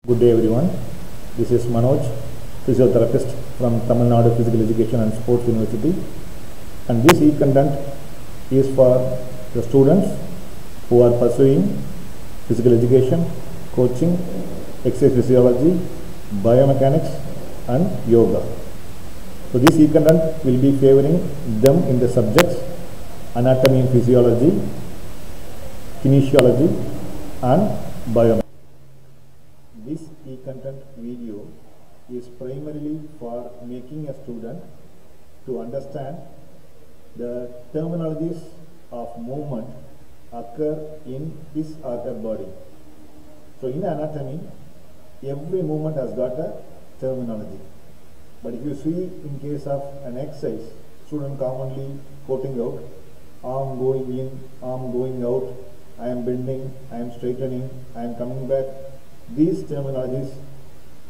Good day everyone. This is Manoj, physiotherapist from Tamil Nadu Physical Education and Sports University, and this e-content is for the students who are pursuing physical education, coaching, exercise physiology, biomechanics and yoga. So this e-content will be favoring them in the subjects anatomy and physiology, kinesiology and biomechanics. This e-content video is primarily for making a student to understand the terminologies of movement occur in his or her body. So in anatomy, every movement has got a terminology. But if you see in case of an exercise, student commonly quoting out, arm going in, arm going out, I am bending, I am straightening, I am coming back. These terminologies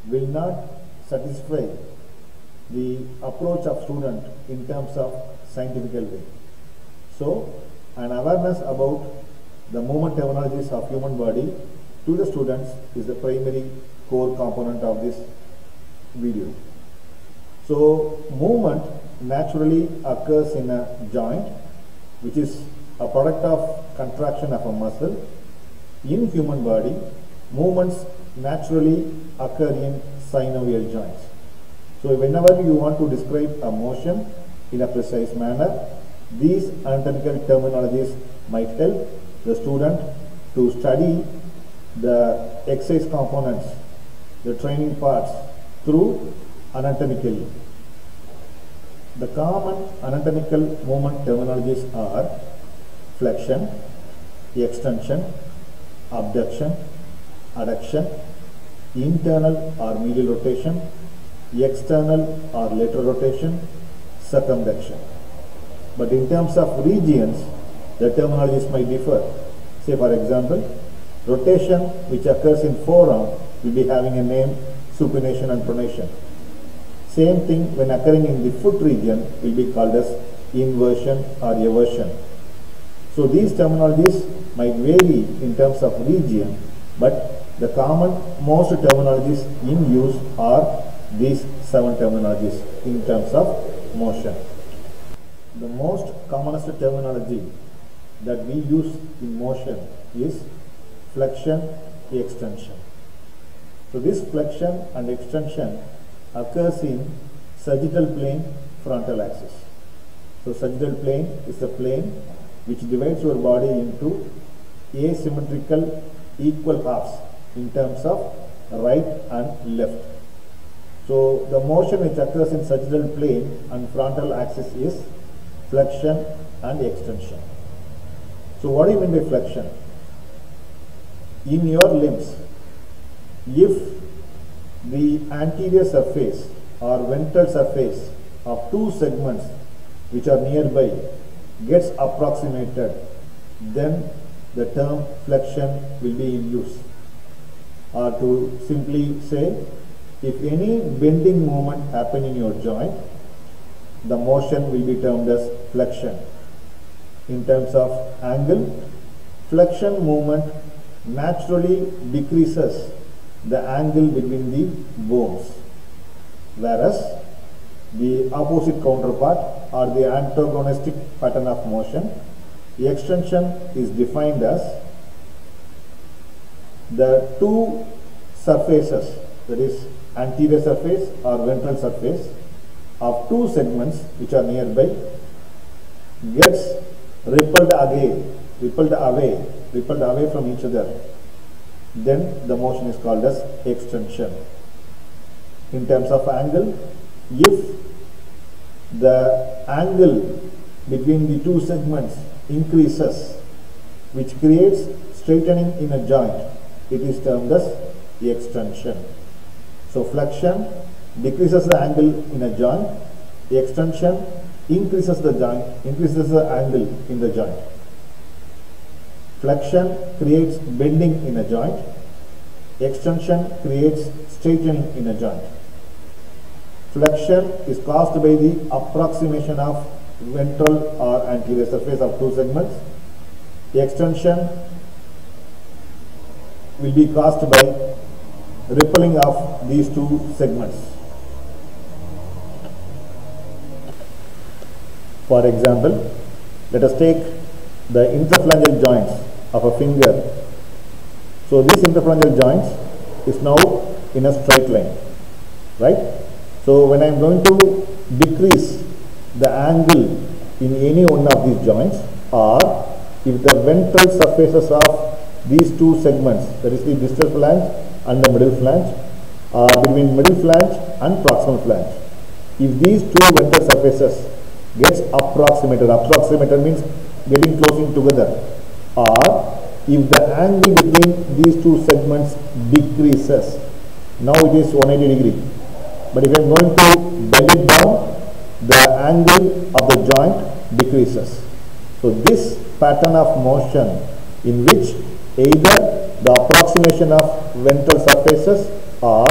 will not satisfy the approach of student in terms of scientific way. So, an awareness about the movement terminologies of human body to the students is the primary core component of this video. So, movement naturally occurs in a joint, which is a product of contraction of a muscle. In human body, movements naturally occur in synovial joints. So whenever you want to describe a motion in a precise manner, these anatomical terminologies might help the student to study the exercise components, the training parts through anatomically. The common anatomical movement terminologies are flexion, extension, abduction, adduction, internal or medial rotation, external or lateral rotation, circumduction. But in terms of regions, the terminologies might differ. Say for example, rotation which occurs in forearm will be having a name supination and pronation. Same thing when occurring in the foot region will be called as inversion or eversion. So these terminologies might vary in terms of region, but the most terminologies in use are these 7 terminologies in terms of motion. The most commonest terminology that we use in motion is flexion, extension. So this flexion and extension occurs in sagittal plane, frontal axis. So sagittal plane is the plane which divides your body into asymmetrical equal halves in terms of right and left. So the motion which occurs in sagittal plane and frontal axis is flexion and extension. So what do you mean by flexion? In your limbs, if the anterior surface or ventral surface of 2 segments which are nearby gets approximated, then the term flexion will be in use. Or to simply say, if any bending movement happen in your joint, the motion will be termed as flexion. In terms of angle, flexion movement naturally decreases the angle between the bones, whereas the opposite counterpart or the antagonistic pattern of motion, the extension is defined as the 2 surfaces, that is anterior surface or ventral surface of 2 segments which are nearby gets repelled away from each other, then the motion is called as extension. In terms of angle, if the angle between the 2 segments increases, which creates straightening in a joint, it is termed as extension. So flexion decreases the angle in a joint, extension increases the angle in the joint. Flexion creates bending in a joint, extension creates straightening in a joint. Flexion is caused by the approximation of ventral or anterior surface of 2 segments. Extension will be caused by rippling of these two segments. For example, let us take the interphalangeal joints of a finger. So these interphalangeal joints is now in a straight line, right? So when I am going to decrease the angle in any one of these joints, or if the ventral surfaces of these two segments, that is the distal flange and the middle flange, or between middle flange and proximal flange, if these two ventral surfaces gets approximated means getting closing together, or if the angle between these two segments decreases, now it is 180 degree, but if I am going to bend it down, the angle of the joint decreases. So this pattern of motion in which either the approximation of ventral surfaces or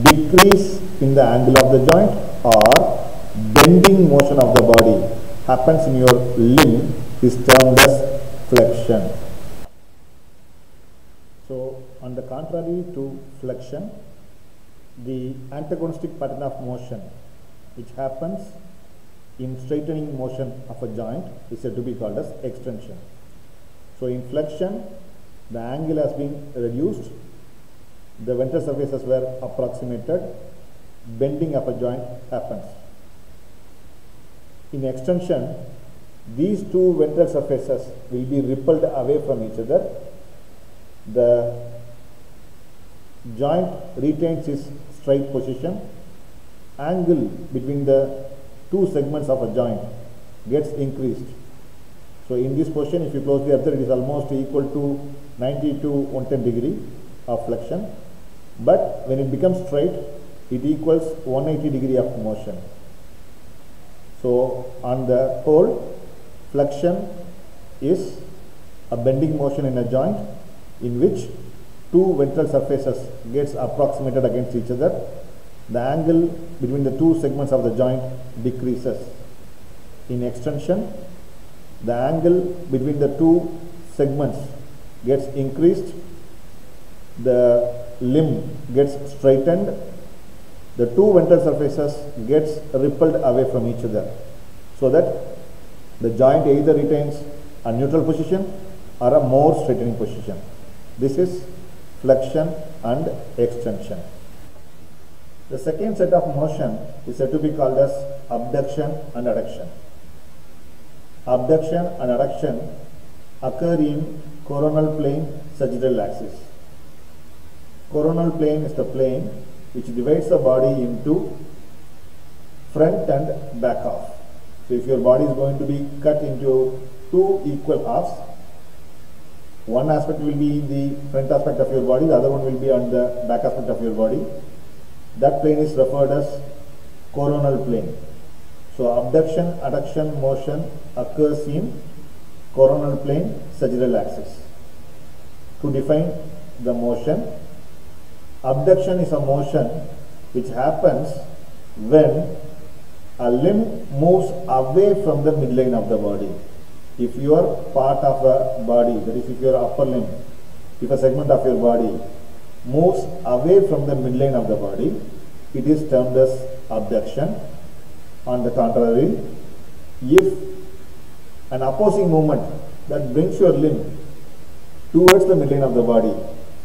decrease in the angle of the joint or bending motion of the body happens in your limb is termed as flexion. So on the contrary to flexion, the antagonistic pattern of motion which happens in straightening motion of a joint is said to be called as extension. So in flexion, the angle has been reduced, the ventral surfaces were approximated, bending of a joint happens. In extension, these two ventral surfaces will be repelled away from each other. The joint retains its straight position. Angle between the two segments of a joint gets increased. So in this position, if you closely observe, it is almost equal to 90 to 110 degree of flexion. But when it becomes straight, it equals 180 degree of motion. So on the whole, flexion is a bending motion in a joint in which two ventral surfaces gets approximated against each other. The angle between the two segments of the joint decreases. In extension, the angle between the two segments gets increased, the limb gets straightened, the two ventral surfaces gets repelled away from each other, so that the joint either retains a neutral position or a more straightening position. This is flexion and extension. The second set of motion is said to be called as abduction and adduction. Abduction and adduction occur in coronal plane sagittal axis. Coronal plane is the plane which divides the body into front and back half. So if your body is going to be cut into two equal halves, one aspect will be the front aspect of your body, the other one will be on the back aspect of your body. That plane is referred as coronal plane. So abduction, adduction motion occurs in coronal plane sagittal axis. To define the motion, abduction is a motion which happens when a limb moves away from the midline of the body. If your part of a body, that is if your upper limb, if a segment of your body moves away from the midline of the body, it is termed as abduction. On the contrary, if an opposing movement that brings your limb towards the midline of the body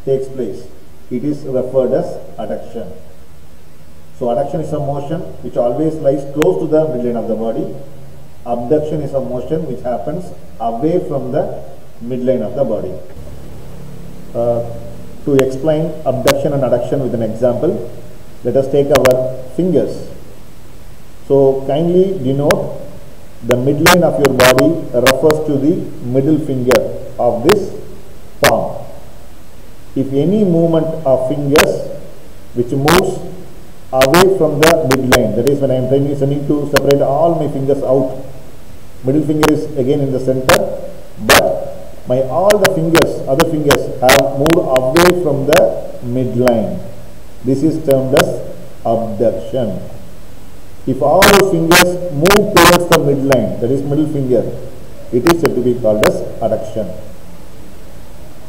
takes place, it is referred as adduction. So adduction is a motion which always lies close to the midline of the body. Abduction is a motion which happens away from the midline of the body. To explain abduction and adduction with an example, let us take our fingers. So kindly denote the midline of your body refers to the middle finger of this palm. If any movement of fingers which moves away from the midline, that is when I am trying to separate all my fingers out, middle finger is again in the center, but my all the fingers, other fingers have moved away from the midline. This is termed as abduction. If all the fingers move towards the midline, that is middle finger, it is said to be called as adduction.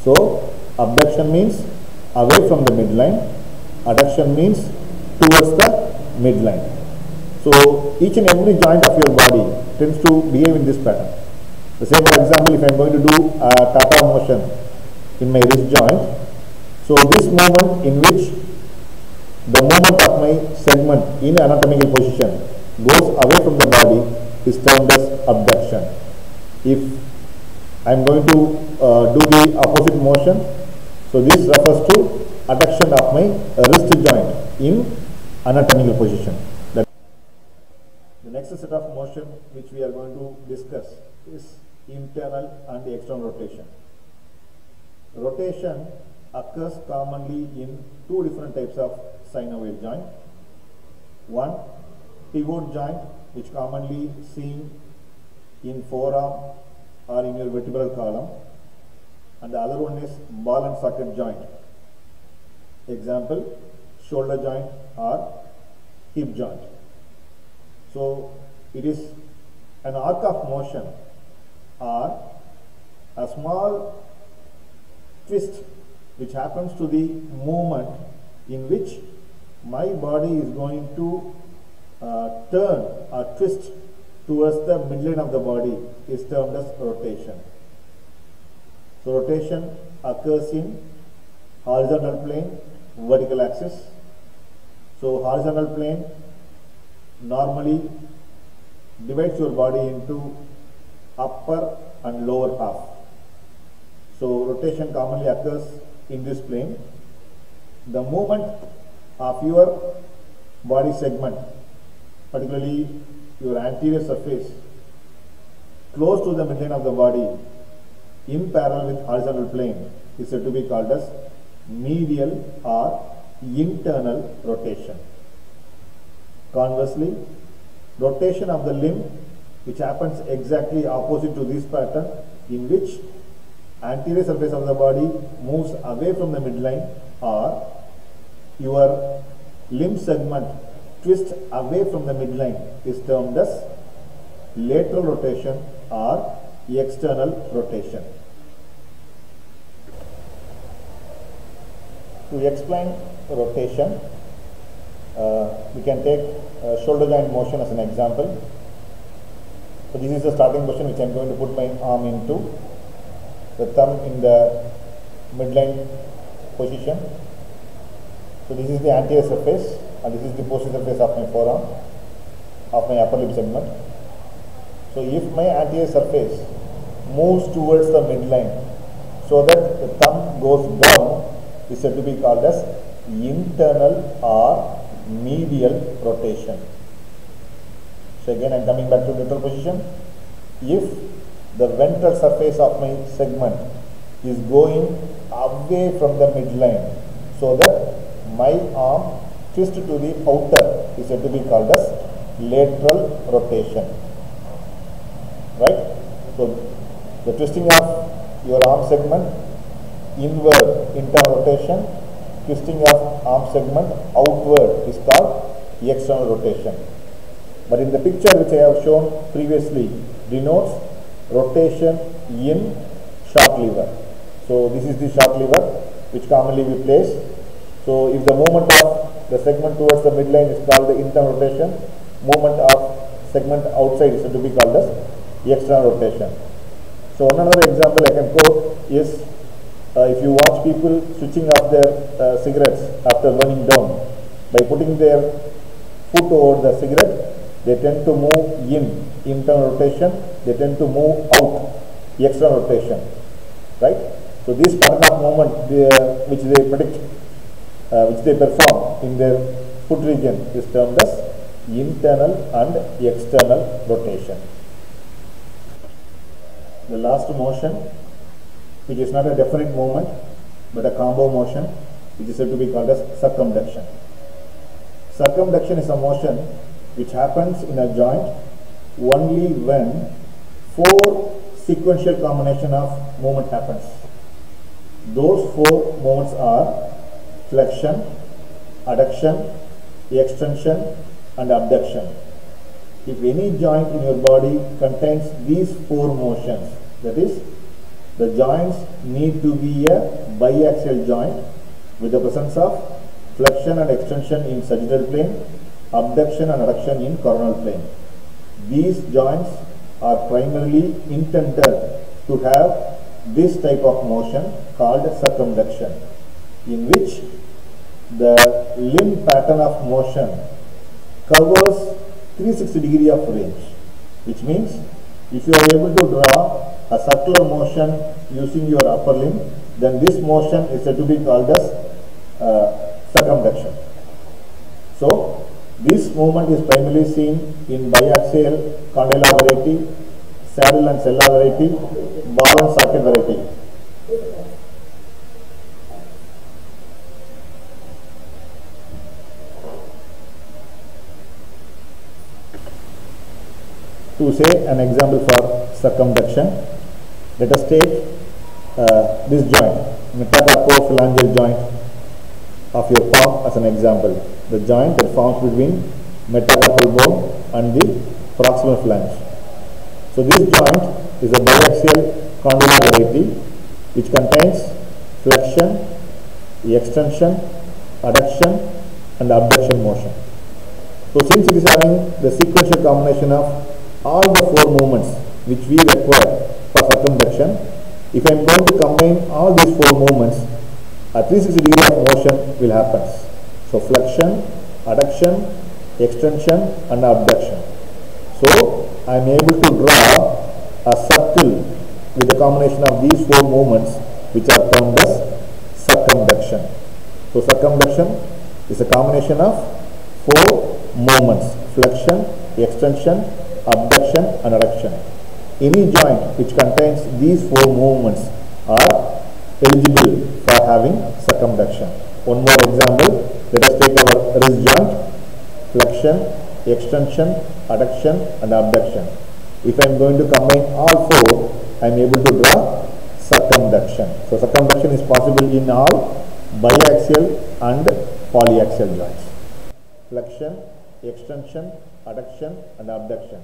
So abduction means away from the midline. Adduction means towards the midline. So each and every joint of your body tends to behave in this pattern. The same, for example, if I am going to do a Tata motion in my wrist joint, so this movement in which the movement of my segment in anatomical position goes away from the body is termed as abduction. If I am going to do the opposite motion, so this refers to adduction of my wrist joint in anatomical position. The next set of motion which we are going to discuss is internal and external rotation. Rotation occurs commonly in two different types of synovial joint. One, pivot joint, which commonly seen in forearm or in your vertebral column, and the other one is ball and socket joint. Example, shoulder joint or hip joint. So it is an arc of motion or a small twist which happens to the movement in which my body is going to turn or twist towards the midline of the body is termed as rotation. So rotation occurs in horizontal plane, vertical axis. So horizontal plane normally divides your body into upper and lower half. So rotation commonly occurs in this plane. The movement of your body segment, particularly your anterior surface, close to the midline of the body in parallel with horizontal plane is said to be called as medial or internal rotation. Conversely, rotation of the limb, which happens exactly opposite to this pattern, in which anterior surface of the body moves away from the midline or your limb segment twists away from the midline, is termed as lateral rotation or external rotation. To explain rotation, we can take shoulder joint motion as an example. So this is the starting position which I am going to put my arm into, the thumb in the midline position. So this is the anterior surface and this is the posterior surface of my forearm, of my upper limb segment. So if my anterior surface moves towards the midline so that the thumb goes down, is said to be called as internal or medial rotation. So again I am coming back to neutral position. If the ventral surface of my segment is going away from the midline so that my arm twists to the outer, is said to be called as lateral rotation. Right? So the twisting of your arm segment inward, internal rotation. Twisting of arm segment outward is called external rotation. But in the picture which I have shown previously denotes rotation in shock lever. So this is the shock lever which commonly we place. So if the movement of the segment towards the midline is called the internal rotation, movement of segment outside is said to be called as external rotation. So another example I can quote is if you watch people switching off their cigarettes after burning down, by putting their foot over the cigarette, they tend to move in internal rotation, they tend to move out external rotation, right? So this pattern of movement which they predict, which they perform in their foot region is termed as internal and external rotation. The last motion, which is not a definite movement but a combo motion, which is said to be called as circumduction. Circumduction is a motion which happens in a joint only when four sequential combination of movement happens. Those four movements are flexion, adduction, extension and abduction. If any joint in your body contains these four motions, that is, the joints need to be a biaxial joint with the presence of flexion and extension in sagittal plane, abduction and adduction in coronal plane. These joints are primarily intended to have this type of motion called circumduction, in which the limb pattern of motion covers 360 degree of range, which means if you are able to draw a circular motion using your upper limb, then this motion is said to be called as circumduction. So this movement is primarily seen in biaxial condyle variety, saddle and sella variety, ball and socket variety. To say an example for circumduction, let us take this joint, metacarpophalangeal joint of your palm as an example, the joint that forms between metacarpal bone and the proximal phalange. So this joint is a biaxial condylar variety which contains flexion, extension, adduction and abduction motion. So since it is having the sequential combination of all the four movements which we require for circumduction, if I am going to combine all these four movements, a 360 degree of motion will happen. So flexion, adduction, extension and abduction. So I am able to draw a circle with the combination of these four movements which are termed as circumduction. So circumduction is a combination of four movements: flexion, extension, abduction and adduction. Any joint which contains these four movements are eligible for having circumduction. One more example, let us take our wrist joint, flexion, extension, adduction and abduction. If I am going to combine all four, I am able to draw circumduction. So circumduction is possible in all biaxial and polyaxial joints. Flexion, extension, adduction and abduction.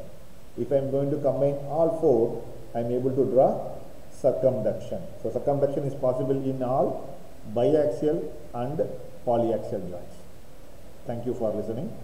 If I am going to combine all four, I am able to draw circumduction. So circumduction is possible in all biaxial and polyaxial joints. Thank you for listening.